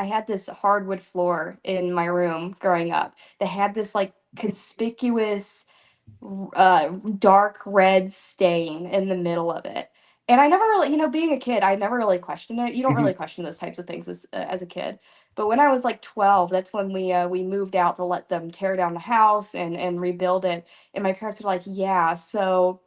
I had this hardwood floor in my room growing up that had this like conspicuous dark red stain in the middle of it. And I never really, being a kid, I never really questioned it. You don't really Mhm. question those types of things as a kid. But when I was like 12, that's when we moved out to let them tear down the house and rebuild it. And my parents were like, "Yeah, so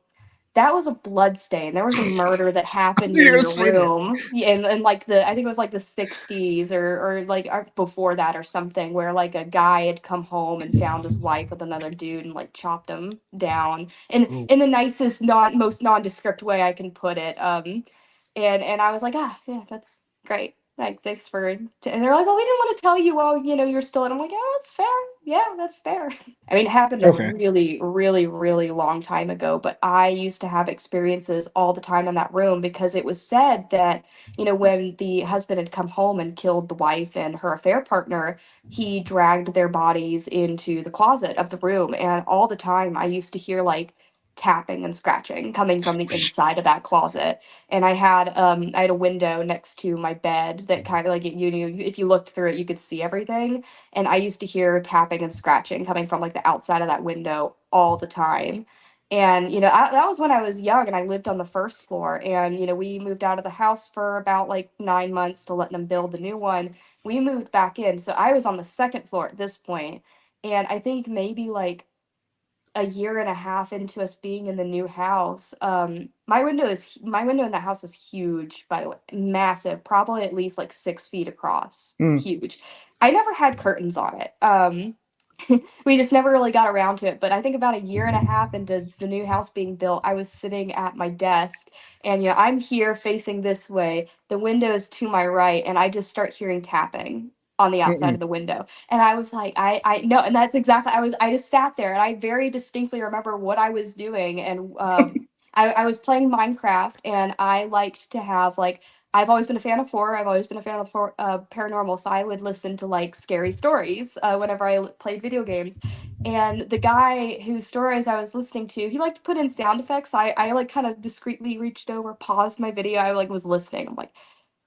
that was a blood stain. There was a murder that I happened knew you in were gonna your say that. room." Yeah, and like I think it was like the 60s or like before that or something, where like a guy had come home and found his wife with another dude and like chopped him down Ooh. in the nicest, most nondescript way I can put it. And I was like, ah, yeah, that's great. Like, thanks for. And they're like, well, we didn't want to tell you while you're still. And I'm like, yeah, that's fair. Yeah, that's fair. I mean, it happened a Okay. really, really, really long time ago, but I used to have experiences all the time in that room because it was said that, when the husband had come home and killed the wife and her affair partner, he dragged their bodies into the closet of the room. And all the time, I used to hear like tapping and scratching coming from the inside of that closet. And I had a window next to my bed that kind of like if you looked through it, you could see everything. And I used to hear tapping and scratching coming from like the outside of that window all the time. And that was when I was young and I lived on the first floor. And we moved out of the house for about like 9 months to let them build the new one. We moved back in, so I was on the second floor at this point. And I think maybe like a year and a half into us being in the new house, my window in the house was huge, by the way, massive, probably at least like 6 feet across, Mm. huge. I never had curtains on it. We just never really got around to it. But I think about a year and a half into the new house being built, I was sitting at my desk, and I'm here facing this way. The window is to my right, and I just start hearing tapping on the outside Mm-mm. of the window. And I was like, I know, and that's exactly I just sat there and I very distinctly remember what I was doing. And I was playing Minecraft, and I liked to have like I've always been a fan of horror. I've always been a fan of paranormal. So I would listen to like scary stories whenever I played video games. And the guy whose stories I was listening to, he liked to put in sound effects. I like kind of discreetly reached over, paused my video. I like was listening. I'm like,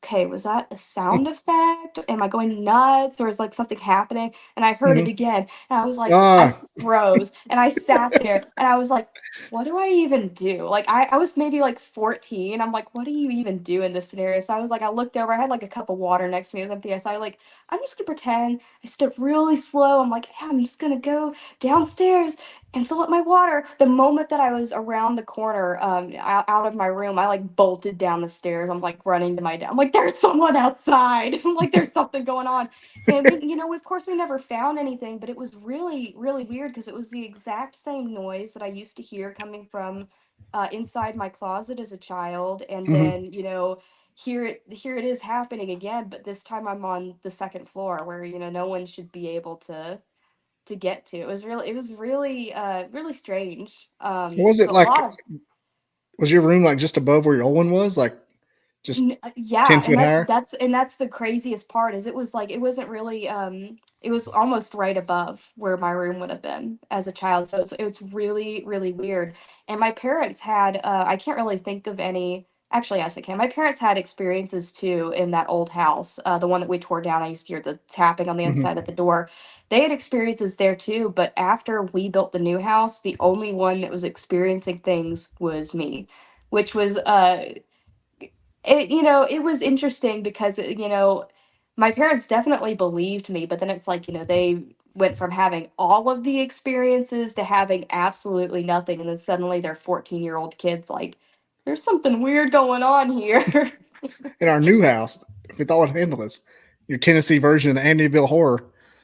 okay, was that a sound effect? Am I going nuts or is like something happening? And I heard it Mhm. again. And I was like, I Ah. froze and I sat there and I was like, what do I even do? Like I was maybe like 14. I'm like, what do you even do in this scenario? So I was like, I looked over, I had like a cup of water next to me, it was empty. So I like, I'm just gonna pretend. I stood really slow. I'm like, yeah, I'm just gonna go downstairs and fill up my water. The moment that I was around the corner, out of my room, I like bolted down the stairs. I'm like running to my dad. I'm like, there's someone outside. I'm like, there's something going on. And of course, we never found anything, but it was really, really weird because it was the exact same noise that I used to hear coming from inside my closet as a child. And Mhm. then, here it is happening again, but this time I'm on the second floor where, no one should be able to get to. It was really really strange. Was But it a like? lot of Was your room like just above where your old one was? Like just ten yeah, and foot that's higher? that's and that's the craziest part is it was like it wasn't really it was almost right above where my room would have been as a child. So it's really really weird. And my parents had I can't really think of any. Actually, yes, I can. My parents had experiences too in that old house, the one that we tore down. I used to hear the tapping on the Mhm. inside of the door. They had experiences there too, but after we built the new house, the only one that was experiencing things was me, which was it was interesting because my parents definitely believed me, but then it's like they went from having all of the experiences to having absolutely nothing, and then suddenly their 14-year-old kids like there's something weird going on here. In our new house, we thought we'd handle this. Your Tennessee version of the Amityville horror.